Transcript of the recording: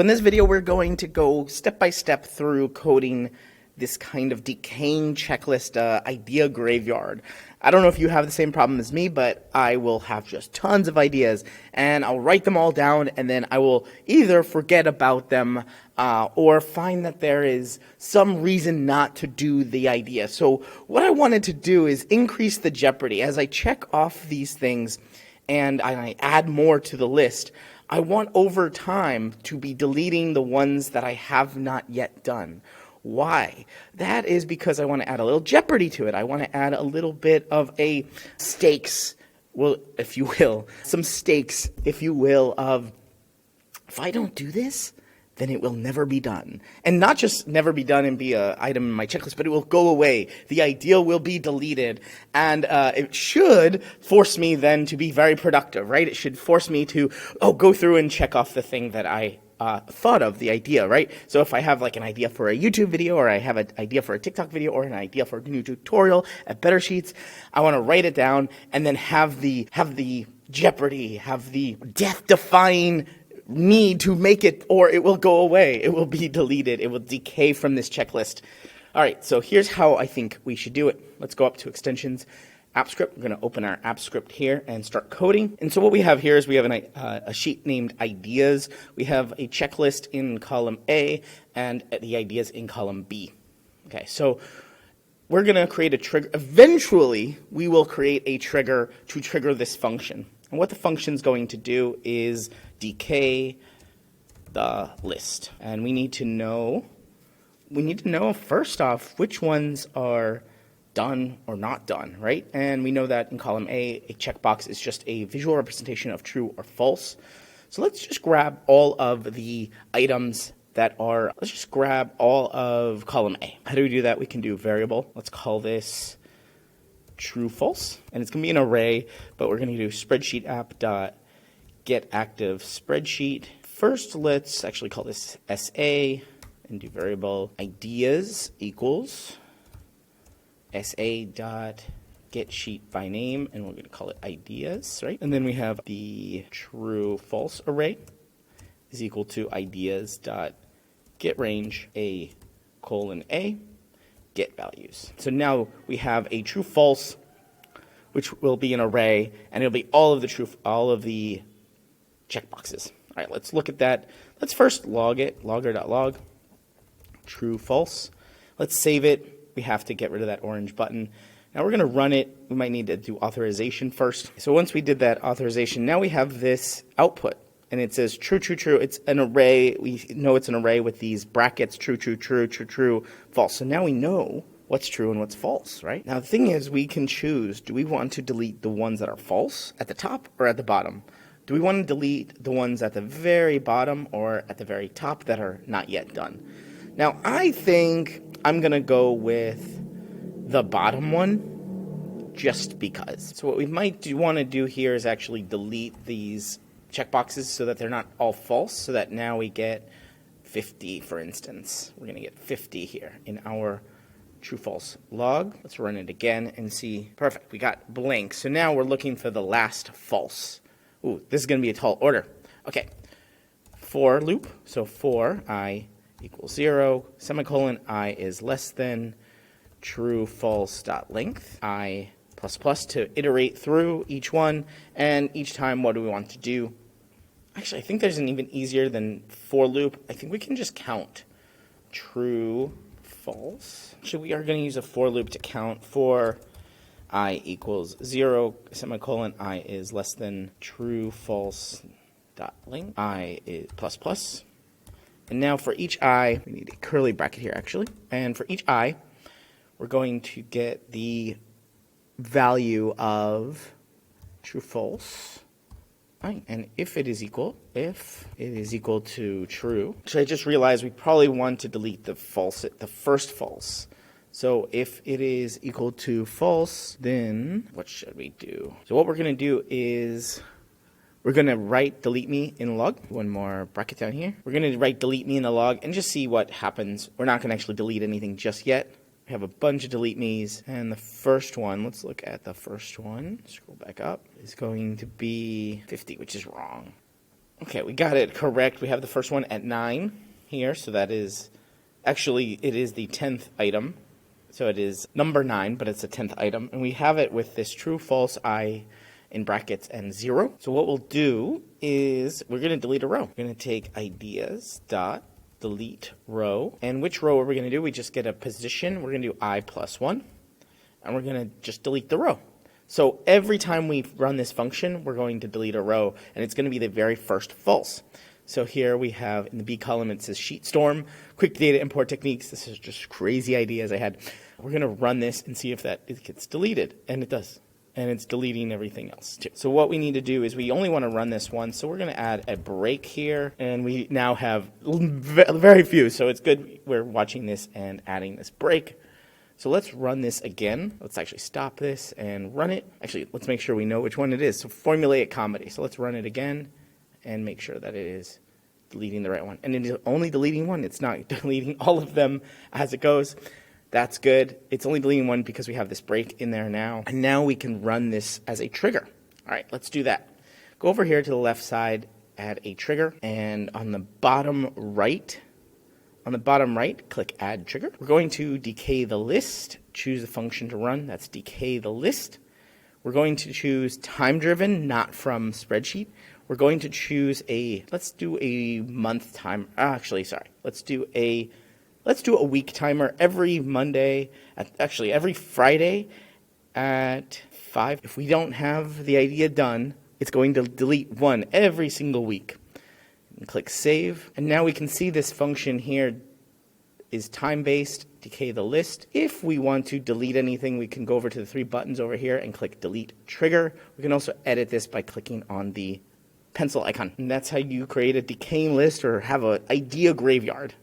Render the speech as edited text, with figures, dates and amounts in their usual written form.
In this video, we're going to go step by step through coding this kind of decaying checklist idea graveyard. I don't know if you have the same problem as me, but I will have just tons of ideas, and I'll write them all down, and then I will either forget about them or find that there is some reason not to do the idea. So what I wanted to do is increase the jeopardy. As I check off these things and I add more to the list, I want over time to be deleting the ones that I have not yet done. Why? That is because I want to add a little jeopardy to it. I want to add a little bit of a stakes, well, if you will, some stakes, if you will, of if I don't do this, then it will never be done. And not just never be done and be an item in my checklist, but it will go away. The idea will be deleted. And it should force me then to be very productive, right? It should force me to, go through and check off the thing that I thought of, the idea, right? So if I have like an idea for a YouTube video, or I have an idea for a TikTok video, or an idea for a new tutorial at Better Sheets, I want to write it down and then have the jeopardy, have the death-defying need to make it, or it will go away. It will be deleted. It will decay from this checklist. All right, so here's how I think we should do it. Let's go up to extensions, app script. We're going to open our app script here and start coding. And so what we have here is we have a sheet named ideas. We have a checklist in column A and the ideas in column B. Okay, so we're going to create a trigger. Eventually, we will create a trigger to trigger this function. And what the function's going to do is decay the list. And we need to know first off which ones are done or not done, right? And we know that in column A checkbox is just a visual representation of true or false. So let's just grab all of the items let's just grab all of column A. How do we do that? We can do variable. Let's call this true false, and it's going to be an array, but we're going to do spreadsheet app dot get active spreadsheet. First, let's actually call this SA and do variable ideas equals SA dot get sheet by name, and we're going to call it ideas, right? And then we have the true false array is equal to ideas dot get range A colon A get values. So now we have a true false, which will be an array, and it'll be all of the checkboxes. All right, let's look at that. Let's first log it, logger.log, true false. Let's save it. We have to get rid of that orange button. Now we're going to run it. We might need to do authorization first. So once we did that authorization, now we have this output. And it says true, true, true. It's an array. We know it's an array with these brackets, true, true, true, true, true, false. So now we know what's true and what's false, right? Now the thing is, we can choose, do we want to delete the ones that are false at the top or at the bottom? Do we want to delete the ones at the very bottom or at the very top that are not yet done? Now I think I'm going to go with the bottom one just because. So what we might want to do here is actually delete these checkboxes so that they're not all false, so that now we get 50, for instance. We're going to get 50 here in our true false log. Let's run it again and see. Perfect, we got blank. So now we're looking for the last false. Ooh, this is going to be a tall order. Okay, for loop, so for I equals 0, semicolon, I is less than, true false dot length, I plus plus to iterate through each one, and each time what do we want to do? Actually, I think there's an even easier than for loop. I think we can just count true, false. Actually, we are going to use a for loop to count for I equals 0, semicolon, I is less than, true, false, dot length, I is plus plus. And now for each I, we need a curly bracket here actually, and for each I, we're going to get the value of true, false. Right. And if it is equal to true, so I just realized we probably want to delete the first false. So if it is equal to false, then what should we do? So what we're going to do is we're going to write delete me in the log. One more bracket down here. We're going to write delete me in the log and just see what happens. We're not going to actually delete anything just yet. We have a bunch of delete me's, and the first one, let's look at the first one, scroll back up, is going to be 50, which is wrong. Okay, we got it correct. We have the first one at 9 here, so that is, actually, it is the 10th item. So it is number 9, but it's the 10th item. And we have it with this true, false, I in brackets and 0. So what we'll do is we're going to delete a row. We're going to take ideas dot delete row. And which row are we going to do? We just get a position. We're going to do I plus 1. And we're going to just delete the row. So every time we run this function, we're going to delete a row, and it's going to be the very first false. So here we have, in the B column, it says sheet storm, quick data import techniques. This is just crazy ideas I had. We're going to run this and see if it gets deleted, and it does. And it's deleting everything else too. So what we need to do is we only want to run this once, so we're going to add a break here, and we now have very few, so it's good we're watching this and adding this break. So let's run this again. Let's actually stop this and run it. Actually, let's make sure we know which one it is. So formulaic comedy. So let's run it again and make sure that it is deleting the right one. And it is only deleting one. It's not deleting all of them as it goes. That's good. It's only deleting one because we have this break in there now. And now we can run this as a trigger. All right, let's do that. Go over here to the left side, add a trigger. And on the bottom right, click Add Trigger. We're going to decay the list, choose the function to run, that's decay the list. We're going to choose time driven, not from spreadsheet. We're going to choose let's do a month timer. Let's do a week timer every Monday, every Friday at 5. If we don't have the idea done, it's going to delete one every single week. And click Save. And now we can see this function here is time-based, decay the list. If we want to delete anything, we can go over to the 3 buttons over here and click Delete Trigger. We can also edit this by clicking on the pencil icon. And that's how you create a decaying list or have an idea graveyard.